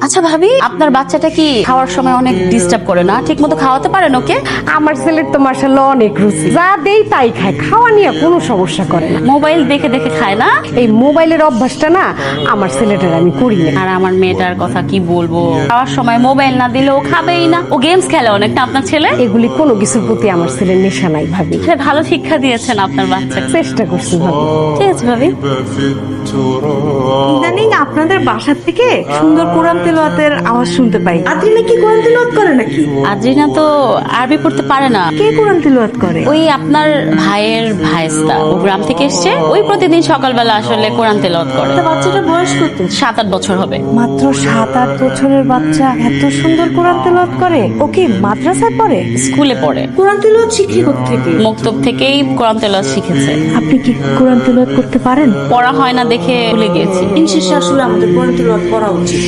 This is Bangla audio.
আচ্ছা ভাবি, আপনার বাচ্চাটা কি খাওয়ার সময় অনেক ডিস্টার্ব করে না? ঠিক মতো খাওয়াতে পারেন ওকে? আমার ছেলের তো মাশাআল্লাহ অনেক রুচি, যা দেই তাই খায়, খাওয়া নিয়ে কোনো সমস্যা করে না। মোবাইল দেখে দেখে খায় না? এই মোবাইলের অভ্যাসটা না আমার ছেলেটার আমি করি না। আর আমার মেয়েটার কথা কি বলবো, খাওয়ার সময় মোবাইল না দিলে ও খাবেই না। ও গেমস খেলে অনেকটা আপনার ছেলে। এগুলি কোনো কিছুর প্রতি আমার ছেলের নেশা নাই ভাবি। তাহলে ভালো শিক্ষা দিয়েছেন আপনার বাচ্চাকে। চেষ্টা করছি ভাবি। ঠিক আছে ভাবি। ইদানিং আপনাদের বাসা থেকে সুন্দর কোরআন তেলাওয়াতের আওয়াজ শুনতে পাই। আদ্রিনা কি কোরআন তেলাওয়াত করে নাকি? আদ্রিনা তো আরবি পড়তে পারে না। কে কোরআন তেলাওয়াত করে? ওই আপনার ভাইয়ের ভাইস্তা, ও গ্রাম থেকে এসছে। ওই প্রতিদিন সকালবেলা আসলে কোরআন তেলাওয়াত করে। তা বাচ্চাটার বয়স কত? 7-8 বছর হবে। মাত্র 7-8 বছরের বাচ্চা এত সুন্দর কোরআন তেলাওয়াত করে? ওকে মাদ্রাসায় পড়ে? স্কুলে পড়ে। কোরআন তেলাওয়াত শিখে থেকে? মক্তব থেকেই কোরআন তেলাওয়াত শিখেছে। আপনি কি কোরআন তেলাওয়াত করতে পারেন? পড়া হয় না দেখে ভুলে গিয়েছি। দিন শেষে আসলে আমাদের কোরআন তেলাওয়াত করা উচিত।